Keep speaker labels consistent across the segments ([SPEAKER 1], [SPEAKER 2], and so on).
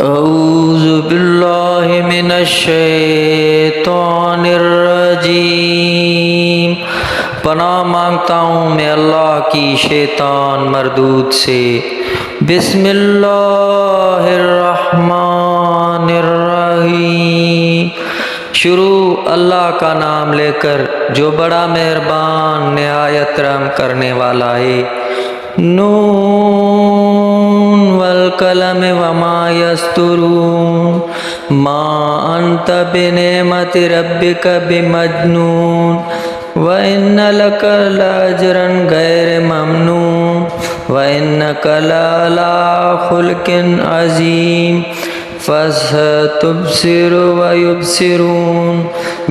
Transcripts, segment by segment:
[SPEAKER 1] اعوذ باللہ من الشیطان الرجیم، پناہ مانگتا ہوں میں اللہ کی شیطان مردود سے۔ بسم اللہ الرحمن الرحیم، شروع اللہ کا نام لے کر جو بڑا مہربان نہایت رحم کرنے والا ہے۔ نون والقلم وما یسطرون، ما انت بنعمت ربک بمجنون، وَإِنَّ لَكَ لَأَجْرًا غَيْرَ مَمْنُونٍ، وَإِنَّكَ لَعَلَىٰ خُلُقٍ عَظِيمٍ، فَسَتُبْصِرُ وَيُبْصِرُونَ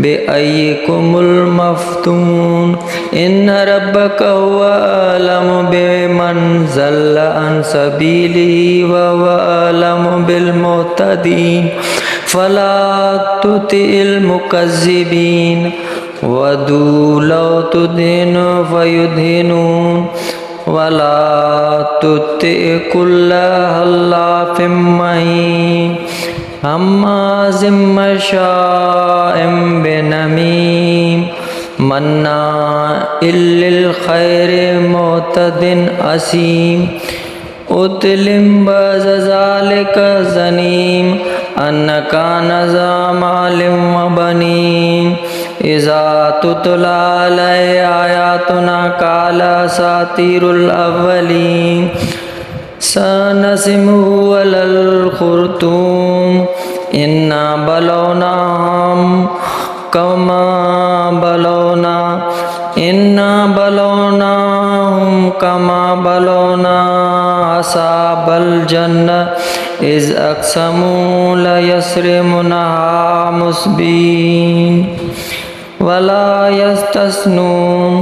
[SPEAKER 1] بِأَيِّكُمُ الْمَفْتُونُ، إِنَّ رَبَّكَ هُوَ أَعْلَمُ بِمَنْ ضَلَّ عَنْ سَبِيلِهِ وَهُوَ أَعْلَمُ بِالْمُهْتَدِينَ، فَلَا تُطِعِ الْمُكَذِّبِينَ، وَدُّوا لَوْ تُدْهِنُ فَيُدْهِنُونَ، وَلَا تُطِعْ كُلَّ حَلَّافٍ مَّهِينٍ، هَمَّازٍ مَّشَّاءٍ بِنَمِيمٍ، مَّنَّاعٍ لِّلْخَيْرِ مُعْتَدٍ أَثِيمٍ، عُتُلٍّ بَعْدَ ذَٰلِكَ زَنِيمٍ، أَن كَانَ ذَا مَالٍ وَبَنِينَ، إِذَا تُتْلَىٰ عَلَيْهِ آيَاتُنَا قَالَ أَسَاطِيرُ الْأَوَّلِينَ، سَنَسِمُهُ عَلَى الْخُرْطُومِ، إِنَّا بَلَوْنَاهُمْ كَمَا بَلَوْنَا أَصْحَابَ الْجَنَّةِ إِذْ أَقْسَمُوا لَيَصْرِمُنَهَا مُصْبِحِينَ، وَلَا يَسْتَثْنُونَ،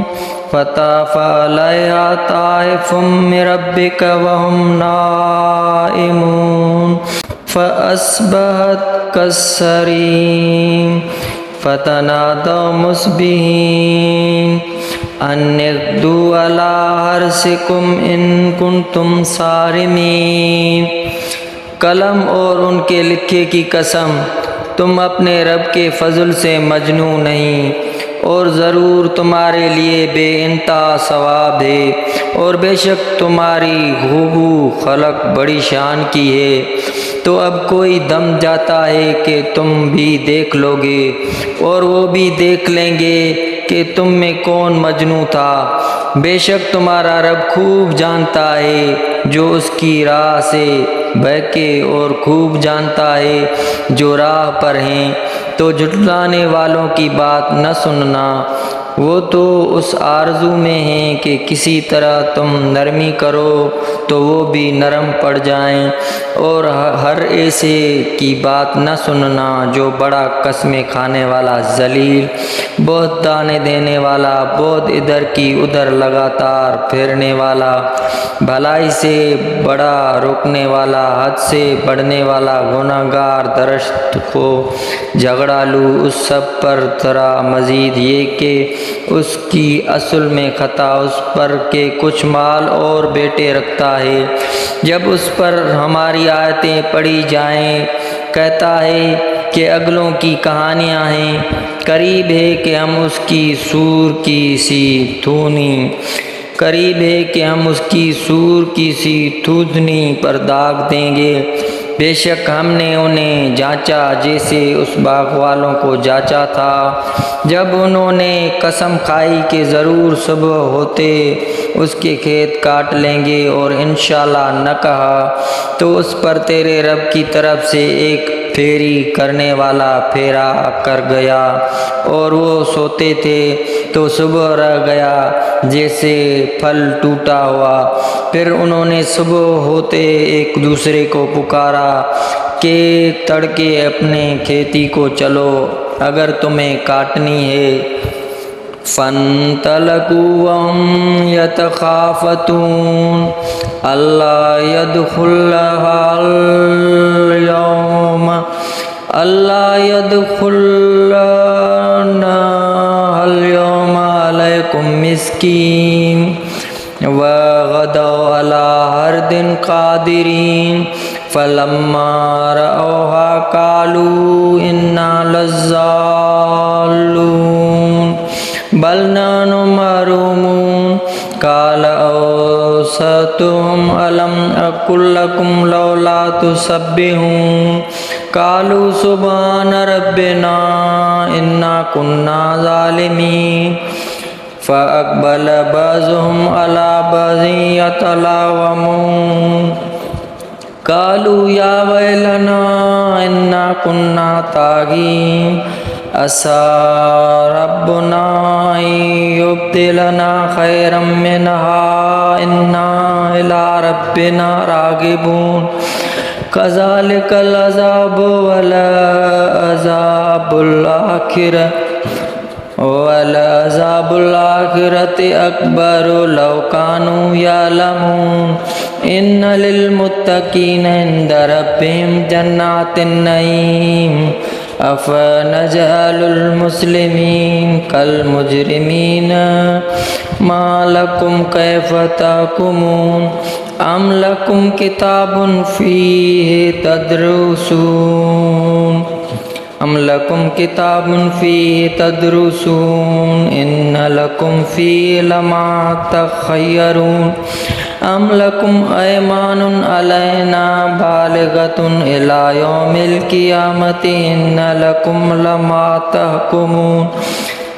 [SPEAKER 1] فَطَافَ عَلَيْهَا طَائِفٌ مِّن رَّبِّكَ وَهُمْ نَائِمُونَ، فَأَصْبَحَتْ كَالصَّرِيمِ، فَتَنَادَوْا مُصْبِحِينَ أَنِ اغْدُوا عَلَىٰ حَرْثِكُمْ إِن كُنتُمْ صَارِمِينَ، قلم اور ان کے لکھے کی قسم، تم اپنے رب کے فضل سے مجنوں نہیں، اور ضرور تمہارے لیے بے انتہا ثواب ہے، اور بے شک تمہاری خوبو خلق بڑی شان کی ہے۔ تو اب کوئی دم جاتا ہے کہ تم بھی دیکھ لو گے، اور وہ بھی دیکھ لیں گے کہ تم میں کون مجنوں تھا۔ بے شک تمہارا رب خوب جانتا ہے جو اس کی راہ سے بہکے، اور خوب جانتا ہے جو راہ پر ہیں۔ تو جھٹلانے والوں کی بات نہ سننا، وہ تو اس آرزو میں ہیں کہ کسی طرح تم نرمی کرو تو وہ بھی نرم پڑ جائیں، اور ہر ایسے کی بات نہ سننا جو بڑا قسمیں کھانے والا، ذلیل، بہت تانے دینے والا، بہت ادھر کی ادھر لگاتار پھیرنے والا، بھلائی سے بڑا روکنے والا، حد سے بڑھنے والا، گناہ گار، درشت خو، جھگڑالو، اس سب پر ترا مزید یہ کہ اس کی اصل میں خطا اس پر کہ کچھ مال اور بیٹے رکھتا ہے۔ جب اس پر ہماری آیتیں پڑھی جائیں کہتا ہے کہ اگلوں کی کہانیاں ہیں، قریب ہے کہ ہم اس کی سور کی سی تھودنی پر داغ دیں گے۔ بے شک ہم نے انہیں جانچا جیسے اس باغ والوں کو جانچا تھا، جب انہوں نے قسم کھائی کہ ضرور صبح ہوتے اس کے کھیت کاٹ لیں گے، اور انشاءاللہ نہ کہا تو اس پر تیرے رب کی طرف سے ایک پھیری کرنے والا پھیرا کر گیا، اور وہ سوتے تھے تو صبح رہ گیا جیسے پھل ٹوٹا ہوا۔ پھر انہوں نے صبح ہوتے ایک دوسرے کو پکارا کہ تڑکے اپنے کھیتی کو چلو اگر تمہیں کاٹنی ہے۔ فَانطَلَقُوا وَهُمْ يَتَخَافَتُونَ أَلَّا يَدْخُلَنَّهَا الْيَوْمَ عَلَيْكُمْ مِسْكِينٌ، وَغَدَوْا عَلَىٰ حَرْدٍ قَادِرِينَ، فلما رأوها قالوا إنا لضالون بل نحن محرومون قال أوسطهم ألم أقل لكم لولا تسبحون قالوا سبحان ربنا إنا كنا ظالمين فأقبل بعضهم على بعض يتلاومون قالوا يا ويلنا إنا كنا طاغين عسى ربنا أن يبدلنا خيرا منها إنا إلى ربنا راغبون كذلك العذاب ولعذاب الآخرة أكبر لو كانوا يعلمون إن للمتقين عند ربهم جنات النعيم أفنجعل المسلمين كالمجرمين ما لكم كيف تحكمون أم لكم كتاب فيه تدرسون إن لكم فيه لما تخيرون أم لكم أيمان علينا بالغة إلى يوم القيامة إن لكم لما تحكمون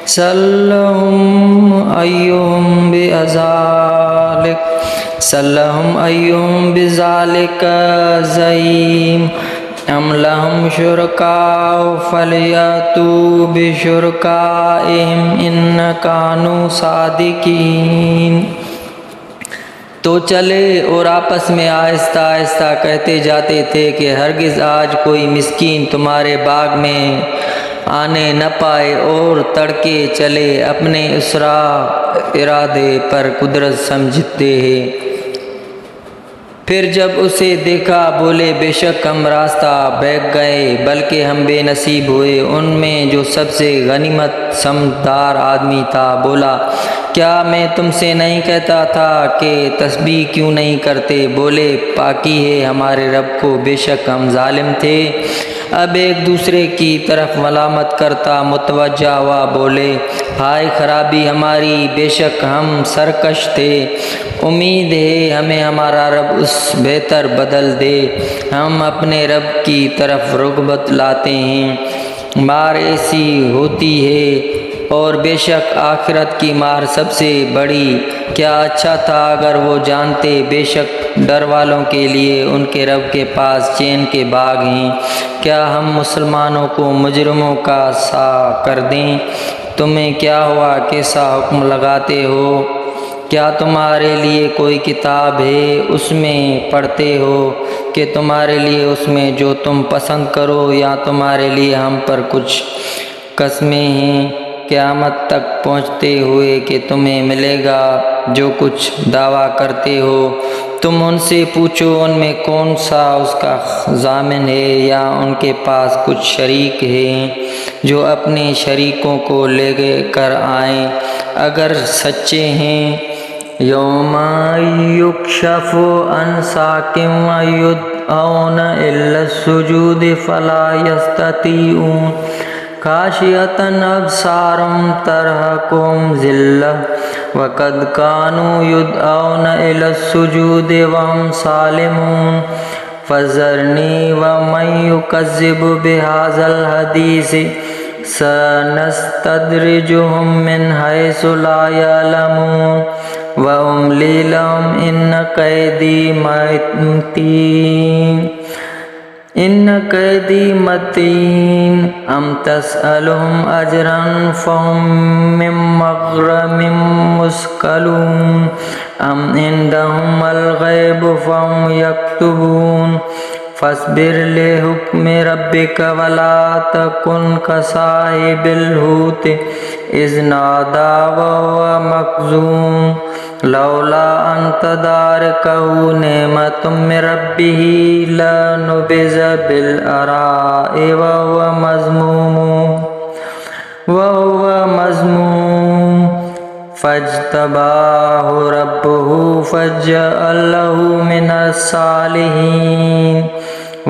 [SPEAKER 1] سلهم أيهم بذلك زعيم أم لهم شركاء فليأتوا بشركائهم إن كانوا صادقين۔ تو چلے اور آپس میں آہستہ آہستہ کہتے جاتے تھے کہ ہرگز آج کوئی مسکین تمہارے باغ میں آنے نہ پائے، اور تڑکے چلے اپنے اسرا ارادے پر قدرت سمجھتے ہیں۔ پھر جب اسے دیکھا بولے بے شک ہم راستہ بھیگ گئے، بلکہ ہم بے نصیب ہوئے۔ ان میں جو سب سے غنیمت سمجھدار آدمی تھا بولا کیا میں تم سے نہیں کہتا تھا کہ تسبیح کیوں نہیں کرتے؟ بولے پاکی ہے ہمارے رب کو، بے شک ہم ظالم تھے۔ اب ایک دوسرے کی طرف ملامت کرتا متوجہ ہوا، بولے ہائے خرابی ہماری، بے شک ہم سرکش تھے۔ امید ہے ہمیں ہمارا رب اس بہتر بدل دے، ہم اپنے رب کی طرف رغبت لاتے ہیں۔ مار ایسی ہوتی ہے اور بے شک آخرت کی مار سب سے بڑی۔ کیا اچھا تھا اگر وہ جانتے، بے شک ڈر والوں کے لیے ان کے رب کے پاس چین کے باغ ہیں۔ کیا ہم مسلمانوں کو مجرموں کا سا کر دیں؟ تمہیں کیا ہوا، کیسا حکم لگاتے ہو؟ کیا تمہارے لیے کوئی کتاب ہے، اس میں پڑھتے ہو کہ تمہارے لیے اس میں جو تم پسند کرو، یا تمہارے لیے ہم پر کچھ قسمیں ہیں قیامت تک پہنچتے ہوئے کہ تمہیں ملے گا جو کچھ دعویٰ کرتے ہو؟ تم ان سے پوچھو ان میں کون سا اس کا ضامن ہے، یا ان کے پاس کچھ شریک ہیں جو اپنے شریکوں کو لے کر آئیں اگر سچے ہیں۔ یوم یکشف عن ساق ویدعون الی السجود فلا یستطیعون خاشعۃ ابصارہم ترہقہم ذلہ وقد کانوا یدعون الی السجود وہم سالمون فذرنی ومن یکذب بہذا الحدیث سنستدرجہم من حیث لا یعلمون وَأُمْلِي لَهُمْ إِنَّ كَيْدِي مَتِينٌ أَمْ تَسْأَلُهُمْ أَجْرًا فَهُمْ مِنْ مَغْرَمٍ مُثْقَلُونَ أَمْ عِندَهُمُ الْغَيْبُ فَهُمْ يَكْتُبُونَ فاصبر لحکم ربک ولا تکن کصاحب الحوت اذ نادى وهو مكظوم لولا ان تدارکہ نعمۃ من ربہ لنبذ بالعراء وهو مذموم فاجتباہ ربہ فجعلہ من الصالحین۔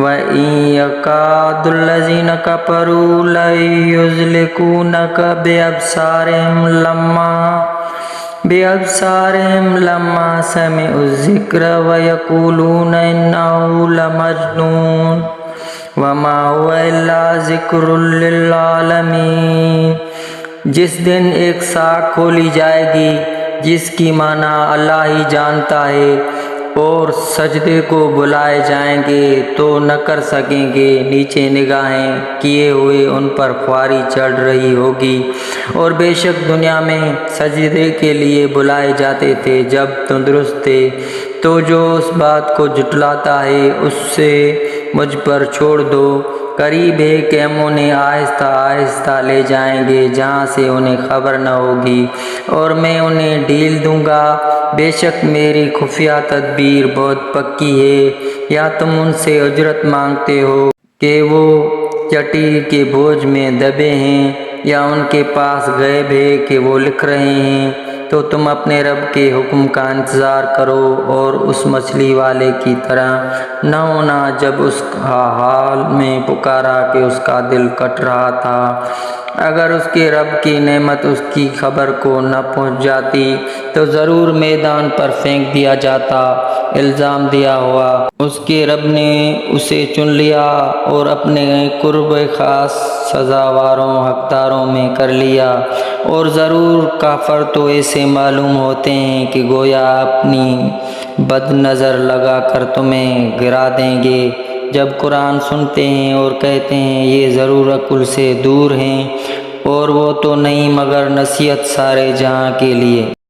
[SPEAKER 1] وَإِن يَكَادُ الَّذِينَ كَفَرُوا لَيُزْلِقُونَكَ بِأَبْصَارِهِمْ لَمَّا سَمِعُوا الذِّكْرَ وَيَقُولُونَ إِنَّهُ لَمَجْنُونٌ وَمَا هُوَ إِلَّا ذِكْرٌ لِّلْعَالَمِينَ۔ جس دن ایک ساکھ کھولی جائے گی جس کی معنی اللہ ہی جانتا ہے، اور سجدے کو بلائے جائیں گے تو نہ کر سکیں گے، نیچے نگاہیں کیے ہوئے ان پر خواری چڑھ رہی ہوگی۔ اور بے شک دنیا میں سجدے کے لیے بلائے جاتے تھے جب تندرست تھے، تو جو اس بات کو جھٹلاتا ہے اس سے مجھ پر چھوڑ دو۔ قریب ہے کہ ہم انہیں آہستہ آہستہ لے جائیں گے جہاں سے انہیں خبر نہ ہوگی، اور میں انہیں ڈھیل دوں گا۔ بے شک میری خفیہ تدبیر بہت پکی ہے۔ یا تم ان سے اجرت مانگتے ہو کہ وہ چٹی کے بوجھ میں دبے ہیں، یا ان کے پاس غیب ہے کہ وہ لکھ رہے ہیں، تو تم اپنے رب کے حکم کا انتظار کرو، اور اس مچھلی والے کی طرح نہ ہونا جب اس حال میں پکارا کہ اس کا دل کٹ رہا تھا۔ اگر اس کے رب کی نعمت اس کی خبر کو نہ پہنچ جاتی تو ضرور میدان پر پھینک دیا جاتا۔ الزام دیا ہوا اس کے رب نے اسے چن لیا اور اپنے قرب خاص سزاواروں حقداروں میں کر لیا، اور ضرور کافر تو ایسے معلوم ہوتے ہیں کہ گویا اپنی بد نظر لگا کر تمہیں گرا دیں گے۔ جب قرآن سنتے ہیں اور کہتے ہیں یہ ضرور عقل سے دور ہیں، اور وہ تو نہیں مگر نصیحت سارے جہاں کے لیے۔